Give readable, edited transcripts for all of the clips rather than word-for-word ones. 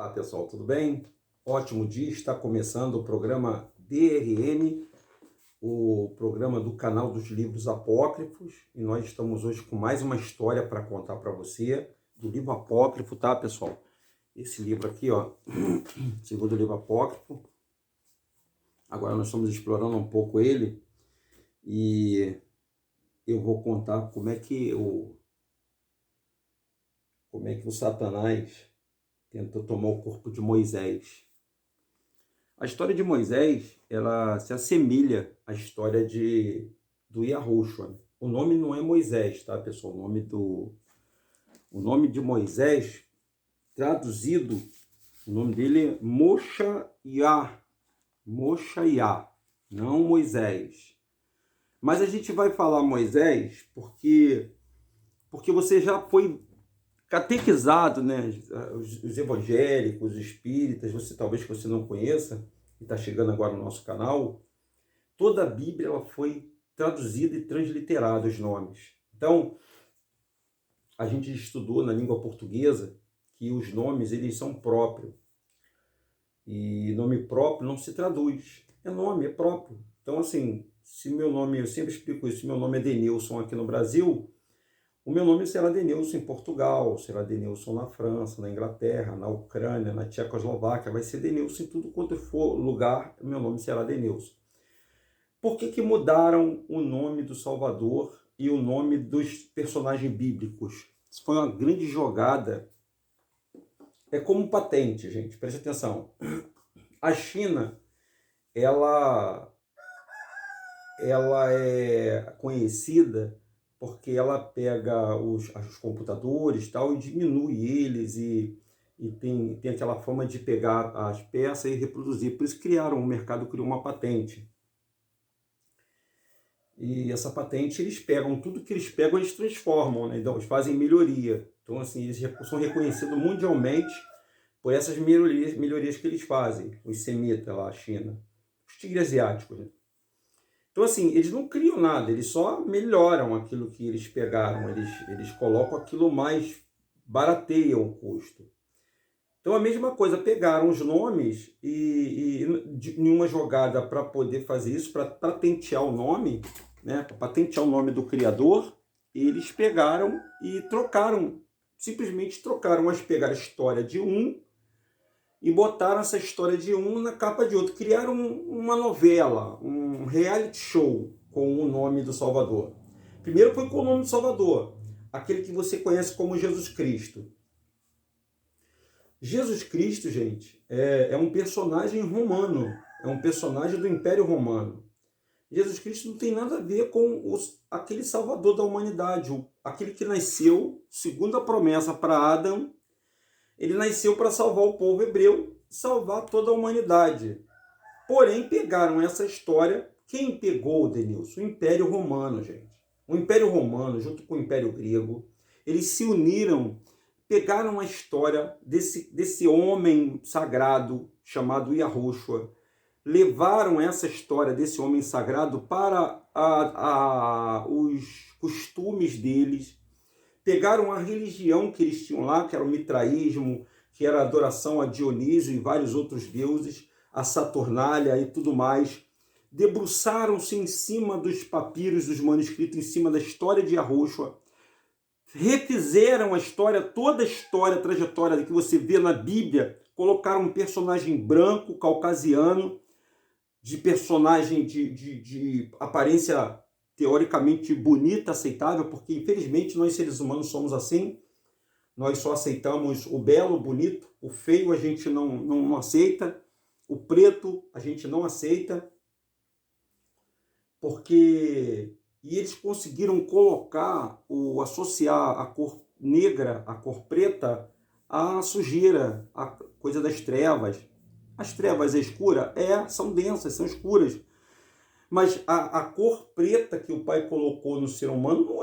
Olá pessoal, tudo bem? Ótimo dia, está começando o programa DRM, o programa do canal dos livros apócrifos, e nós estamos hoje com mais uma história para contar para você, do livro apócrifo, tá pessoal? Esse livro aqui, ó, segundo livro apócrifo. Agora nós estamos explorando um pouco ele, e eu vou contar como é que o Satanás tentou tomar o corpo de Moisés. A história de Moisés, ela se assemelha à história do Yahushua. O nome não é Moisés, tá, pessoal? O nome de Moisés, traduzido, o nome dele é Moshaia, não Moisés. Mas a gente vai falar Moisés porque você já foi catequizado, né? Os evangélicos, os espíritas, talvez você não conheça, e está chegando agora no nosso canal, toda a Bíblia ela foi traduzida e transliterada, os nomes. Então, a gente estudou na língua portuguesa que os nomes eles são próprios. E nome próprio não se traduz. É nome, é próprio. Então, assim, se meu nome, eu sempre explico isso, se meu nome é Denilson aqui no Brasil, o meu nome será Denilson em Portugal, será Denilson na França, na Inglaterra, na Ucrânia, na Tchecoslováquia, vai ser Denilson em tudo quanto for lugar, meu nome será Denilson. Por que mudaram o nome do Salvador e o nome dos personagens bíblicos? Isso foi uma grande jogada. É como patente, gente, preste atenção. A China, ela é conhecida porque ela pega os computadores tal, e diminui eles e tem aquela forma de pegar as peças e reproduzir. Por isso criaram um mercado, criou uma patente. E essa patente, eles pegam, tudo que eles pegam, eles transformam, né? Então, eles fazem melhoria. Então, assim, eles são reconhecidos mundialmente por essas melhorias que eles fazem. Os semitas lá, a China. Os tigres asiáticos, né? Então, assim, eles não criam nada, eles só melhoram aquilo que eles pegaram, eles colocam aquilo mais, barateiam o custo. Então, a mesma coisa, pegaram os nomes e em uma jogada para poder fazer isso, para patentear o nome, né, para patentear o nome do criador, eles pegaram e trocaram, simplesmente trocaram, mas pegaram a história de um e botaram essa história de um na capa de outro. Criaram uma novela, um reality show com o nome do Salvador. Primeiro foi com o nome do Salvador, aquele que você conhece como Jesus Cristo. Jesus Cristo, gente, é um personagem romano, é um personagem do Império Romano. Jesus Cristo não tem nada a ver com aquele Salvador da humanidade, aquele que nasceu, segundo a promessa para Adão. Ele nasceu para salvar o povo hebreu, salvar toda a humanidade. Porém, pegaram essa história. Quem pegou, Denilson? O Império Romano, gente. O Império Romano, junto com o Império Grego, eles se uniram, pegaram a história desse homem sagrado chamado Yahushua, levaram essa história desse homem sagrado para os costumes deles, pegaram a religião que eles tinham lá, que era o mitraísmo, que era a adoração a Dionísio e vários outros deuses, a Saturnália e tudo mais, debruçaram-se em cima dos papiros, dos manuscritos, em cima da história de Yahushua, refizeram a história, toda a história, a trajetória que você vê na Bíblia, colocaram um personagem branco, caucasiano, de personagem de aparência teoricamente bonita, aceitável, porque infelizmente nós seres humanos somos assim, nós só aceitamos o belo, o bonito, o feio a gente não aceita, o preto a gente não aceita, porque... E eles conseguiram associar a cor negra, a cor preta, à sujeira, a coisa das trevas. As trevas é escura? São densas, são escuras. Mas a cor preta que o Pai colocou no ser humano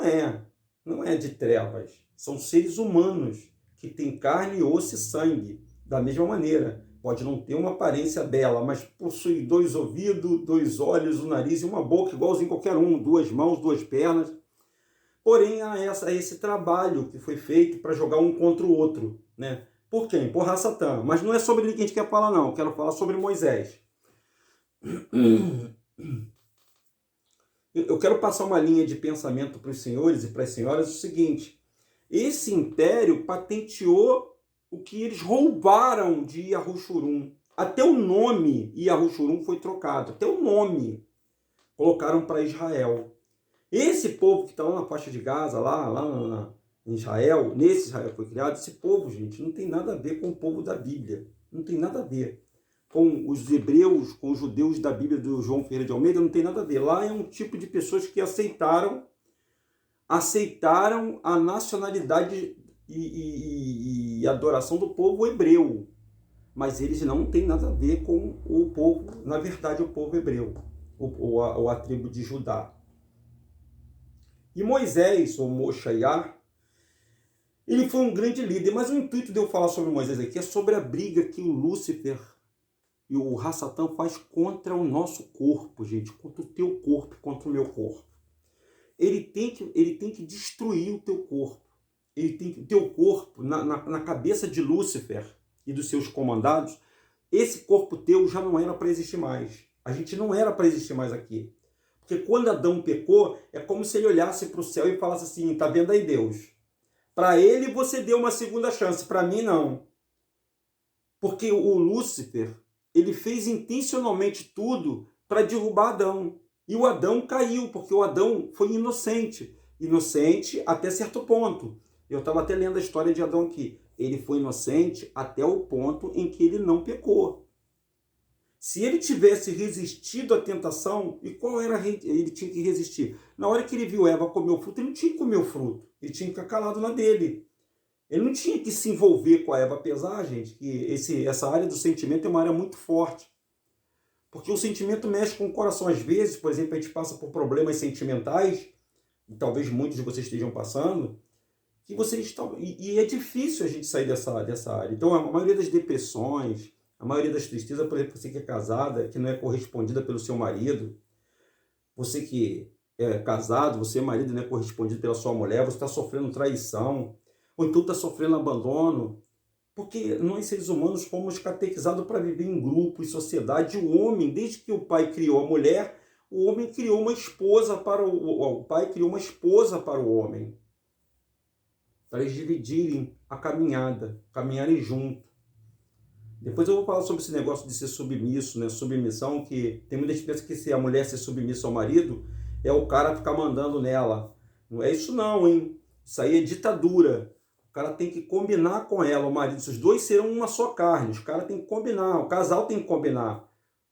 não é de trevas. São seres humanos que têm carne, osso e sangue. Da mesma maneira, pode não ter uma aparência bela, mas possui 2 ouvidos, 2 olhos, um nariz e uma boca, igualzinho qualquer um, 2 mãos, 2 pernas. Porém, há esse trabalho que foi feito para jogar um contra o outro, né? Por quem? Por Satã. Mas não é sobre ele que a gente quer falar, não. Eu quero falar sobre Moisés. Eu quero passar uma linha de pensamento para os senhores e para as senhoras, o seguinte: esse império patenteou o que eles roubaram de Yahushurun. Até o nome Yahushurun foi trocado, até o nome colocaram para Israel. Esse povo que está lá na faixa de Gaza, lá em Israel, nesse Israel que foi criado, esse povo, gente, não tem nada a ver com o povo da Bíblia. Não tem nada a ver. Com os hebreus, com os judeus da Bíblia do João Ferreira de Almeida, não tem nada a ver. Lá é um tipo de pessoas que aceitaram a nacionalidade e adoração do povo hebreu. Mas eles não têm nada a ver com o povo, na verdade, o povo hebreu, ou a tribo de Judá. E Moisés, ou Moshaiá, ele foi um grande líder, mas o intuito de eu falar sobre Moisés aqui é sobre a briga que o Lúcifer e o Satã faz contra o nosso corpo, gente, contra o teu corpo, contra o meu corpo. Ele tem que destruir o teu corpo. O teu corpo, na cabeça de Lúcifer e dos seus comandados, esse corpo teu já não era para existir mais. A gente não era para existir mais aqui. Porque quando Adão pecou, é como se ele olhasse para o céu e falasse assim: tá vendo aí, Deus? Para ele você deu uma segunda chance, para mim não. Porque o Lúcifer, ele fez intencionalmente tudo para derrubar Adão. E o Adão caiu, porque o Adão foi inocente. Inocente até certo ponto. Eu estava até lendo a história de Adão aqui. Ele foi inocente até o ponto em que ele não pecou. Se ele tivesse resistido à tentação, e qual era ele tinha que resistir? Na hora que ele viu Eva comer o fruto, ele não tinha que comer o fruto. Ele tinha que ficar calado na dele. Ele não tinha que se envolver com a Eva, apesar, gente, que essa área do sentimento é uma área muito forte. Porque o sentimento mexe com o coração. Às vezes, por exemplo, a gente passa por problemas sentimentais, e talvez muitos de vocês estejam passando, que vocês estão... E é difícil a gente sair dessa área. Então, a maioria das depressões, a maioria das tristezas, por exemplo, você que é casada, que não é correspondida pelo seu marido, você que é casado, você é marido, não é correspondido pela sua mulher, você está sofrendo traição, ou então está sofrendo abandono, porque nós seres humanos fomos catequizados para viver em grupo, em sociedade. O homem, desde que o pai criou a mulher, o homem criou uma esposa para o pai criou uma esposa para o homem, para eles dividirem a caminhada, caminharem junto. Depois eu vou falar sobre esse negócio de ser submisso, né? Submissão, que tem muita gente que pensa que se a mulher ser submissa ao marido, é o cara ficar mandando nela. Não é isso não, hein? Isso aí é ditadura. O cara tem que combinar com ela, o marido. Os dois serão uma só carne. Os caras têm que combinar, o casal tem que combinar.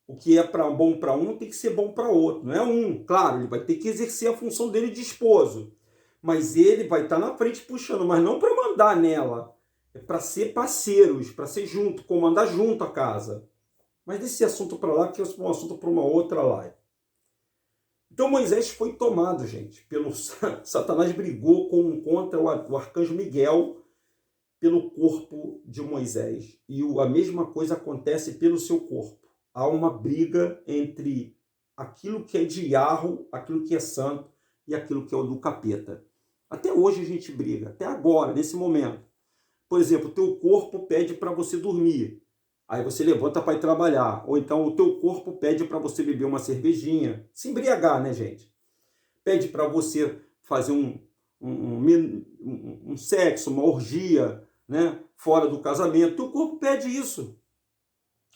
O que é bom para um tem que ser bom para outro. Não é um. Claro, ele vai ter que exercer a função dele de esposo. Mas ele vai estar na frente puxando, mas não para mandar nela. É para ser parceiros, para ser junto, comandar junto a casa. Mas desse assunto para lá, que é um assunto para uma outra live. Então Moisés foi tomado, gente, pelo Satanás brigou contra o arcanjo Miguel pelo corpo de Moisés. E a mesma coisa acontece pelo seu corpo. Há uma briga entre aquilo que é de Yahweh, aquilo que é santo, e aquilo que é o do capeta. Até hoje a gente briga, até agora, nesse momento. Por exemplo, o teu corpo pede para você dormir. Aí você levanta para ir trabalhar. Ou então o teu corpo pede para você beber uma cervejinha. Se embriagar, né, gente? Pede para você fazer um sexo, uma orgia, né, fora do casamento. O teu corpo pede isso.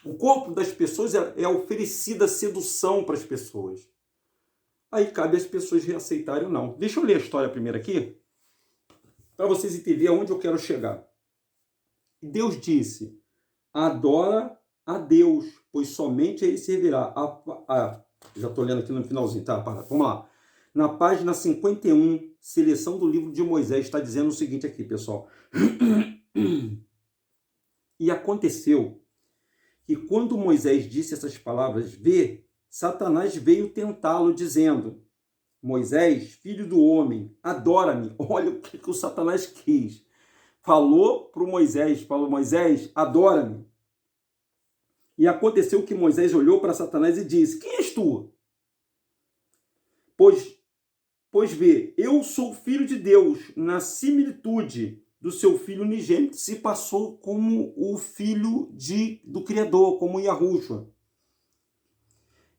O corpo das pessoas é oferecida a sedução para as pessoas. Aí cabe às pessoas reaceitarem ou não. Deixa eu ler a história primeiro aqui, para vocês entenderem aonde eu quero chegar. Deus disse: adora a Deus, pois somente a Ele servirá. Já estou lendo aqui no finalzinho, tá? Vamos lá. Na página 51, seleção do livro de Moisés, está dizendo o seguinte aqui, pessoal. E aconteceu que quando Moisés disse essas palavras, Satanás veio tentá-lo, dizendo: Moisés, filho do homem, adora-me. Olha o que o Satanás quis. Falou para Moisés, adora-me. E aconteceu que Moisés olhou para Satanás e disse: quem és tu? Pois vê, eu sou filho de Deus, na similitude do seu Filho unigênito se passou como o Filho do Criador, como Yahushua.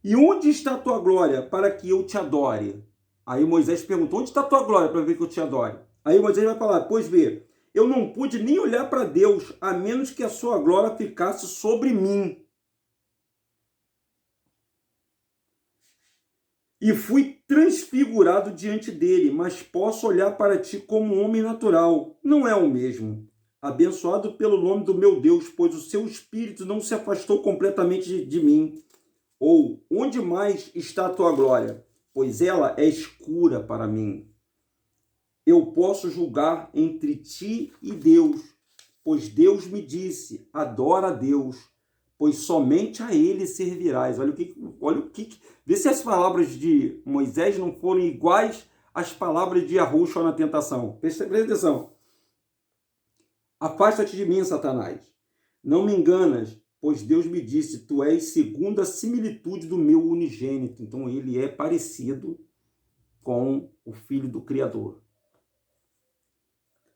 E onde está a tua glória para que eu te adore? Aí Moisés perguntou, onde está a tua glória para ver que eu te adore? Aí Moisés vai falar, pois vê, eu não pude nem olhar para Deus, a menos que a sua glória ficasse sobre mim. E fui transfigurado diante dele, mas posso olhar para ti como um homem natural. Não é o mesmo. Abençoado pelo nome do meu Deus, pois o seu espírito não se afastou completamente de mim. Ou, onde mais está a tua glória? Pois ela é escura para mim. Eu posso julgar entre ti e Deus, pois Deus me disse, adora a Deus, pois somente a ele servirás. Olha o que... Vê se as palavras de Moisés não foram iguais às palavras de Yahushua na tentação. Presta atenção. Afasta-te de mim, Satanás. Não me enganas, pois Deus me disse, tu és segundo a similitude do meu unigênito. Então ele é parecido com o Filho do Criador.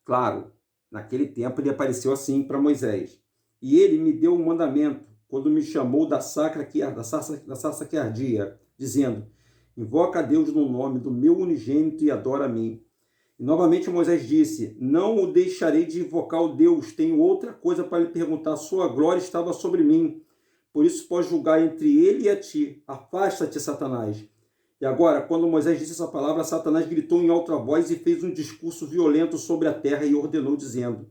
Claro, naquele tempo ele apareceu assim para Moisés. E ele me deu um mandamento, quando me chamou da sarça que ardia, dizendo, invoca a Deus no nome do meu unigênito e adora a mim. E novamente Moisés disse, não o deixarei de invocar o Deus, tenho outra coisa para lhe perguntar, sua glória estava sobre mim, por isso pode julgar entre ele e a ti, afasta-te, Satanás. E agora, quando Moisés disse essa palavra, Satanás gritou em alta voz e fez um discurso violento sobre a terra e ordenou, dizendo,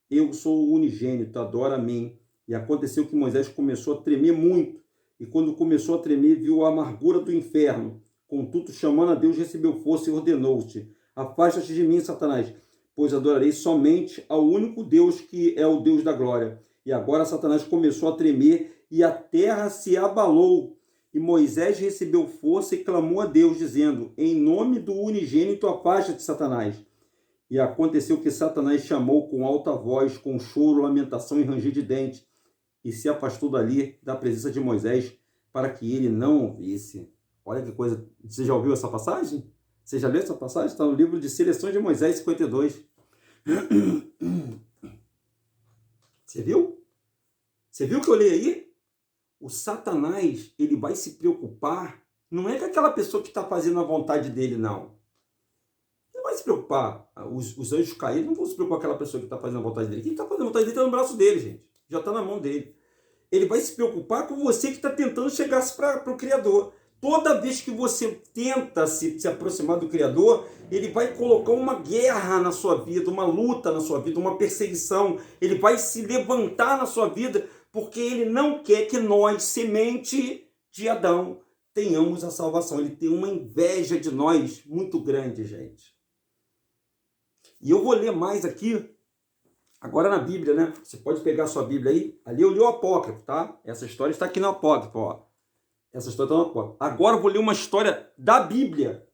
eu sou o unigênito, adora a mim. E aconteceu que Moisés começou a tremer muito, e quando começou a tremer, viu a amargura do inferno. Contudo, chamando a Deus, recebeu força e ordenou-te, afasta-te de mim, Satanás, pois adorarei somente ao único Deus que é o Deus da glória. E agora Satanás começou a tremer, e a terra se abalou. E Moisés recebeu força e clamou a Deus, dizendo, em nome do unigênito, afasta-te, Satanás. E aconteceu que Satanás chamou com alta voz, com choro, lamentação e ranger de dente, e se afastou dali da presença de Moisés, para que ele não ouvisse. Olha que coisa, você já ouviu essa passagem? Você já leu essa passagem? Está no livro de Seleções de Moisés 52. Você viu? Você viu o que eu li aí? O Satanás, ele vai se preocupar, não é com aquela pessoa que está fazendo a vontade dele, não. Ele vai se preocupar. Os anjos caídos não vão se preocupar com aquela pessoa que está fazendo a vontade dele. Quem está fazendo a vontade dele está no braço dele, gente. Já está na mão dele. Ele vai se preocupar com você que está tentando chegar para o Criador. Toda vez que você tenta se aproximar do Criador, ele vai colocar uma guerra na sua vida, uma luta na sua vida, uma perseguição. Ele vai se levantar na sua vida, porque ele não quer que nós, semente de Adão, tenhamos a salvação. Ele tem uma inveja de nós muito grande, gente. E eu vou ler mais aqui, agora na Bíblia, né? Você pode pegar a sua Bíblia aí. Ali eu li o Apócrifo, tá? Essa história está aqui no Apócrifo, ó. Essa história está no Apócrifo. Agora eu vou ler uma história da Bíblia.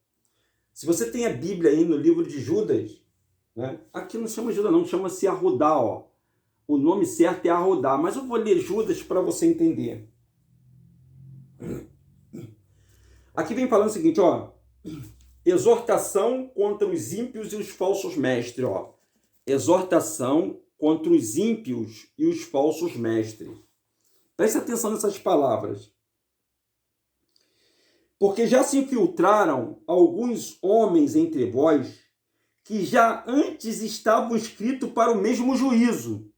Se você tem a Bíblia aí no livro de Judas, né? Aqui não chama Judas não, chama-se Arrudá, ó. O nome certo é Arrudá, mas eu vou ler Judas para você entender. Aqui vem falando o seguinte, ó. Exortação contra os ímpios e os falsos mestres, ó. Exortação contra os ímpios e os falsos mestres. Preste atenção nessas palavras. Porque já se infiltraram alguns homens entre vós que já antes estavam escritos para o mesmo juízo.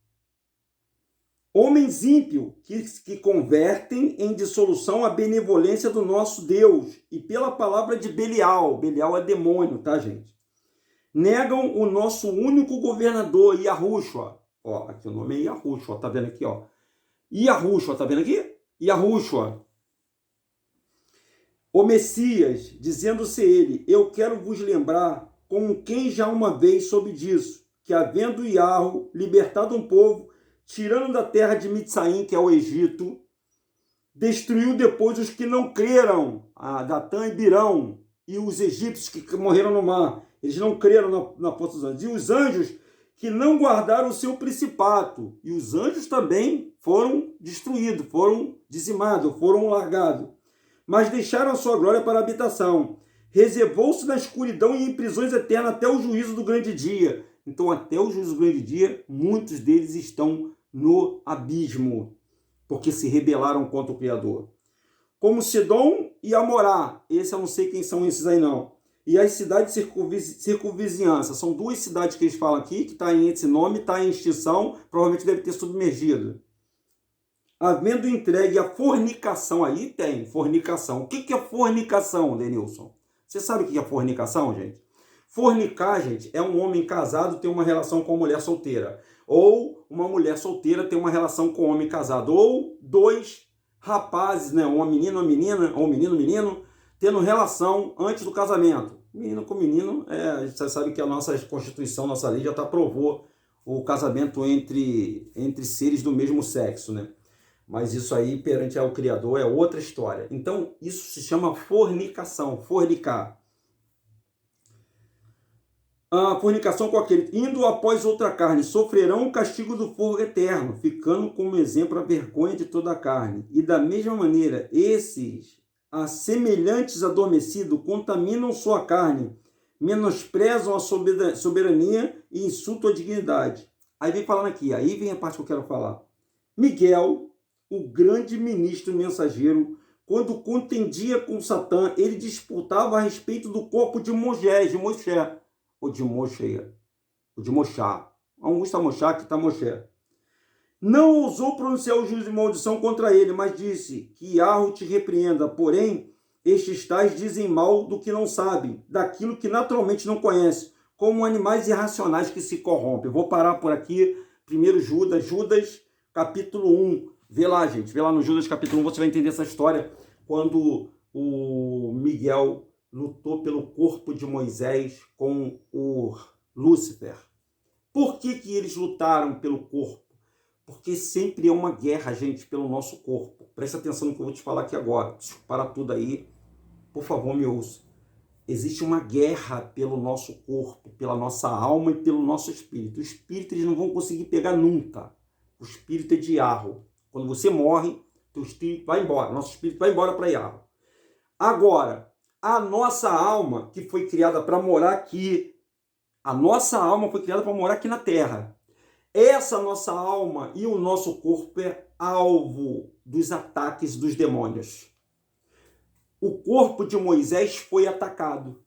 Homens ímpios que convertem em dissolução a benevolência do nosso Deus e pela palavra de Belial. Belial é demônio, tá, gente? Negam o nosso único governador, Yahushua. Ó, aqui o nome é Yahushua, tá vendo aqui, ó? Yahushua, tá vendo aqui? Yahushua. O Messias, dizendo-se ele, eu quero vos lembrar com quem já uma vez soube disso, que havendo Yahu libertado um povo, tirando da terra de Mitsaim, que é o Egito, destruiu depois os que não creram, a Datã e Birão, e os egípcios que morreram no mar. Eles não creram na força dos anjos. E os anjos que não guardaram o seu principato. E os anjos também foram destruídos, foram dizimados, foram largados. Mas deixaram a sua glória para a habitação. Reservou-se na escuridão e em prisões eternas até o juízo do grande dia. Então, até o juízo do grande dia, muitos deles estão no abismo, porque se rebelaram contra o Criador. Como Sidom e Amorá, esse eu não sei quem são esses aí não. E as cidades circunvizinhança, são duas cidades que eles falam aqui, que está em esse nome, está em extinção, provavelmente deve ter submergido. Havendo entregue a fornicação, aí tem fornicação. O que é fornicação, Denilson? Você sabe o que é fornicação, gente? Fornicar, gente, é um homem casado ter uma relação com uma mulher solteira. Ou uma mulher solteira ter uma relação com um homem casado. Ou dois rapazes, né? Uma menina, ou um menino, tendo relação antes do casamento. Menino com menino, você sabe que a nossa Constituição, nossa lei já aprovou o casamento entre seres do mesmo sexo, né? Mas isso aí, perante ao Criador, é outra história. Então, isso se chama fornicação, fornicar. A fornicação com aquele, indo após outra carne, sofrerão o castigo do fogo eterno, ficando como exemplo a vergonha de toda a carne. E da mesma maneira, esses, semelhantes adormecidos, contaminam sua carne, menosprezam a soberania e insultam a dignidade. Aí vem falando aqui, aí vem a parte que eu quero falar. Miguel, o grande ministro mensageiro, quando contendia com Satã, ele disputava a respeito do corpo de Moisés, ou de Moshá. Onde está Moshá, que está Moshe. Não ousou pronunciar o juízo de maldição contra ele, mas disse que Yahweh te repreenda. Porém, estes tais dizem mal do que não sabem, daquilo que naturalmente não conhecem, como animais irracionais que se corrompem. Vou parar por aqui. Primeiro Judas, capítulo 1. Vê lá, gente. Vê lá no Judas, capítulo 1, você vai entender essa história. Quando o Miguel lutou pelo corpo de Moisés com o Lúcifer. Por que eles lutaram pelo corpo? Porque sempre é uma guerra, gente, pelo nosso corpo. Presta atenção no que eu vou te falar aqui agora. Para tudo aí, por favor, me ouça. Existe uma guerra pelo nosso corpo, pela nossa alma e pelo nosso espírito. O espírito eles não vão conseguir pegar nunca. O espírito é de Yahweh. Quando você morre, teu espírito vai embora. Nosso espírito vai embora para Yahweh. Agora, a nossa alma, que foi criada para morar aqui, a nossa alma foi criada para morar aqui na Terra. Essa nossa alma e o nosso corpo é alvo dos ataques dos demônios. O corpo de Moisés foi atacado.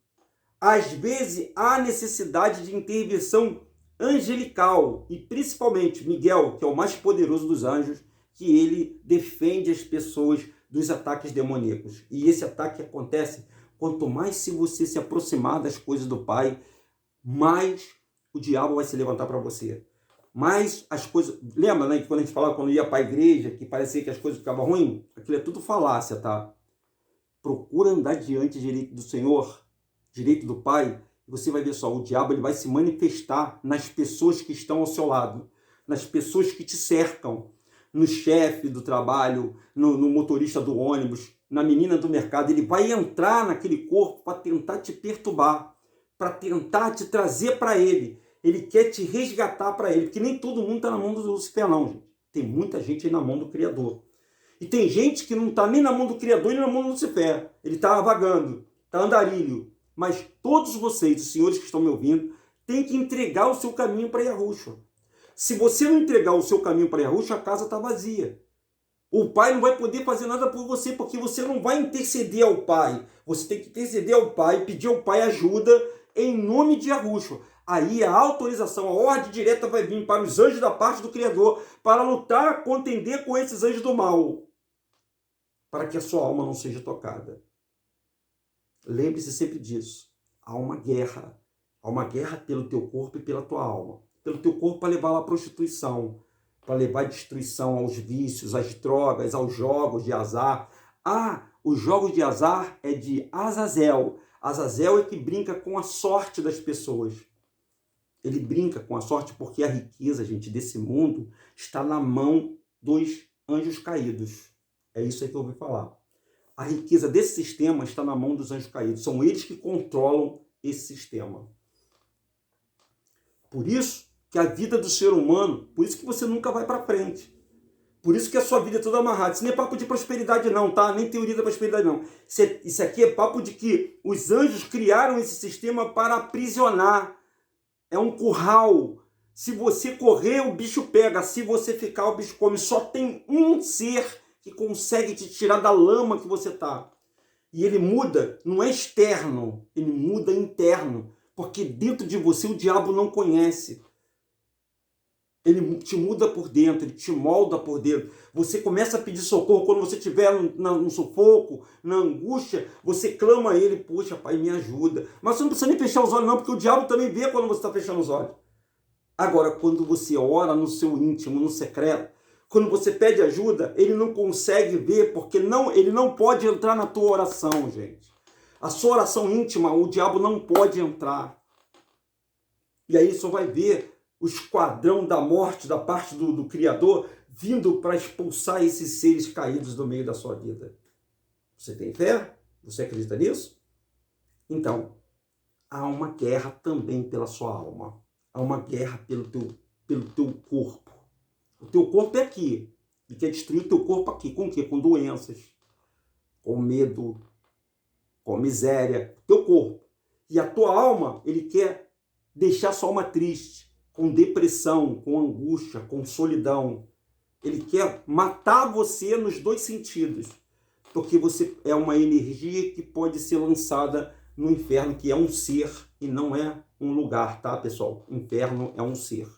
Às vezes, há necessidade de intervenção angelical, e principalmente Miguel, que é o mais poderoso dos anjos, que ele defende as pessoas dos ataques demoníacos. E esse ataque acontece quanto mais se você se aproximar das coisas do Pai, mais o diabo vai se levantar para você. Mas as coisas... Lembra, né, que quando a gente falava, quando ia para a igreja, que parecia que as coisas ficavam ruins? Aquilo é tudo falácia, tá? Procura andar diante direito do Senhor, direito do Pai, e você vai ver só, o diabo ele vai se manifestar nas pessoas que estão ao seu lado, nas pessoas que te cercam, no chefe do trabalho, no motorista do ônibus, na menina do mercado. Ele vai entrar naquele corpo para tentar te perturbar, para tentar te trazer para ele. Ele quer te resgatar para ele, porque nem todo mundo está na mão do Lúcifer, não, gente. Tem muita gente aí na mão do Criador. E tem gente que não está nem na mão do Criador nem na mão do Lúcifer. Ele está vagando, está andarilho. Mas todos vocês, os senhores que estão me ouvindo, têm que entregar o seu caminho para Yahushua. Se você não entregar o seu caminho para Yahushua, a casa está vazia. O Pai não vai poder fazer nada por você, porque você não vai interceder ao Pai. Você tem que interceder ao Pai, pedir ao Pai ajuda em nome de Yahushua. Aí a autorização, a ordem direta vai vir para os anjos da parte do Criador, para lutar, contender com esses anjos do mal, para que a sua alma não seja tocada. Lembre-se sempre disso. Há uma guerra pelo teu corpo e pela tua alma. Pelo teu corpo para levar à prostituição, para levar à destruição, aos vícios, às drogas, aos jogos de azar. Os jogos de azar é de Azazel. Azazel é que brinca com a sorte das pessoas. Ele brinca com a sorte porque a riqueza, gente, desse mundo está na mão dos anjos caídos. É isso aí que eu ouvi falar. A riqueza desse sistema está na mão dos anjos caídos. São eles que controlam esse sistema. Por isso que a vida do ser humano, por isso que você nunca vai para frente. Por isso que a sua vida é toda amarrada. Isso nem é papo de prosperidade não, tá? Nem teoria da prosperidade não. Isso aqui é papo de que os anjos criaram esse sistema para aprisionar é um curral. Se você correr, o bicho pega. Se você ficar, o bicho come. Só tem um ser que consegue te tirar da lama que você está. E ele muda, não é externo, ele muda interno. Porque dentro de você o diabo não conhece. Ele te muda por dentro, ele te molda por dentro. Você começa a pedir socorro quando você estiver no sufoco, na angústia. Você clama a ele, poxa, pai, me ajuda. Mas você não precisa nem fechar os olhos não, porque o diabo também vê quando você está fechando os olhos. Agora, quando você ora no seu íntimo, no secreto, quando você pede ajuda, ele não consegue ver, porque ele não pode entrar na tua oração, gente. A sua oração íntima, o diabo não pode entrar. E aí só vai ver o esquadrão da morte da parte do Criador vindo para expulsar esses seres caídos do meio da sua vida. Você tem fé? Você acredita nisso? Então, há uma guerra também pela sua alma. Há uma guerra pelo teu corpo. O teu corpo é aqui. Ele quer destruir o teu corpo aqui. Com o quê? Com doenças, com medo, com miséria. Teu corpo. E a tua alma, ele quer deixar sua alma triste, com depressão, com angústia, com solidão. Ele quer matar você nos dois sentidos. Porque você é uma energia que pode ser lançada no inferno, que é um ser e não é um lugar, tá, pessoal? Inferno é um ser.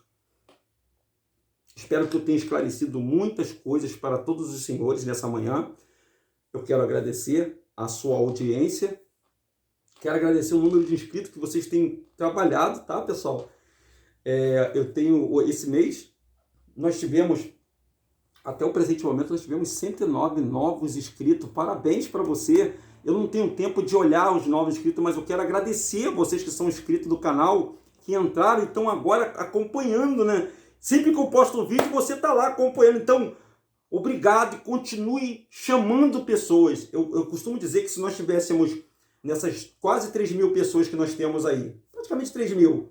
Espero que eu tenha esclarecido muitas coisas para todos os senhores nessa manhã. Eu quero agradecer a sua audiência. Quero agradecer o número de inscritos que vocês têm trabalhado, tá, pessoal? Eu tenho, esse mês, nós tivemos, até o presente momento, nós tivemos 109 novos inscritos. Parabéns para você. Eu não tenho tempo de olhar os novos inscritos, mas eu quero agradecer a vocês que são inscritos do canal, que entraram e estão agora acompanhando, né? Sempre que eu posto um vídeo, você está lá acompanhando. Então, obrigado e continue chamando pessoas. Eu costumo dizer que se nós tivéssemos nessas quase 3.000 pessoas que nós temos aí, praticamente 3.000,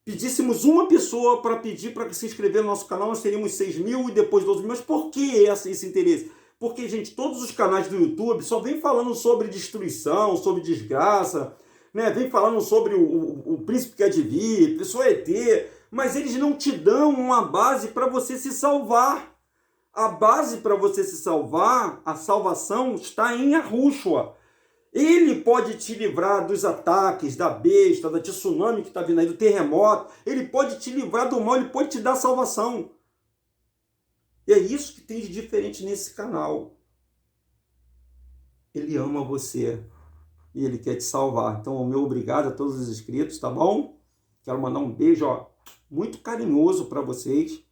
pedíssemos uma pessoa para pedir para se inscrever no nosso canal, nós teríamos 6.000 e depois 12.000. Mas por que esse interesse? Porque, gente, todos os canais do YouTube só vem falando sobre destruição, sobre desgraça, né? Vem falando sobre o príncipe que há de vir, pessoa ET, mas eles não te dão uma base para você se salvar. A base para você se salvar, a salvação está em Yahushua. Ele pode te livrar dos ataques, da besta, da tsunami que está vindo aí, do terremoto. Ele pode te livrar do mal, ele pode te dar salvação. E é isso que tem de diferente nesse canal. Ele ama você e ele quer te salvar. Então, o meu obrigado a todos os inscritos, tá bom? Quero mandar um beijo, muito carinhoso para vocês.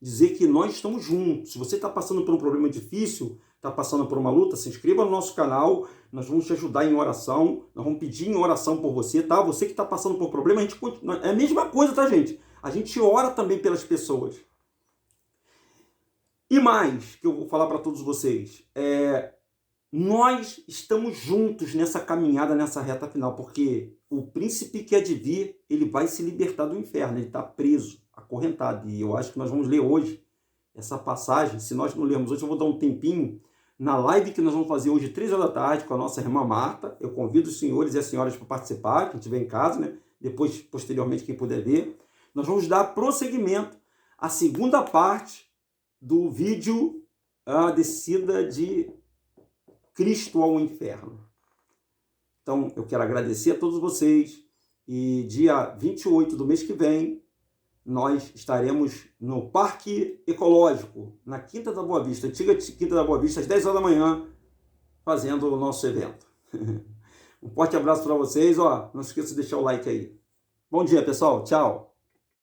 Dizer que nós estamos juntos. Se você está passando por um problema difícil, está passando por uma luta, se inscreva no nosso canal. Nós vamos te ajudar em oração. Nós vamos pedir em oração por você, tá? Você que está passando por problema, a gente continua. É a mesma coisa, tá, gente? A gente ora também pelas pessoas. E mais, que eu vou falar para todos vocês, nós estamos juntos nessa caminhada, nessa reta final, porque o príncipe que há de vir, ele vai se libertar do inferno, ele está preso, acorrentado. E eu acho que nós vamos ler hoje essa passagem. Se nós não lermos hoje, eu vou dar um tempinho na live que nós vamos fazer hoje, 3 horas da tarde, com a nossa irmã Marta. Eu convido os senhores e as senhoras para participar, quem estiver em casa, né? Depois, posteriormente, quem puder ver. Nós vamos dar prosseguimento à segunda parte do vídeo, a descida de Cristo ao inferno. Então, eu quero agradecer a todos vocês e dia 28 do mês que vem, nós estaremos no Parque Ecológico, na Quinta da Boa Vista, antiga Quinta da Boa Vista, às 10 horas da manhã, fazendo o nosso evento. Um forte abraço para vocês, não se esqueça de deixar o like aí. Bom dia, pessoal. Tchau.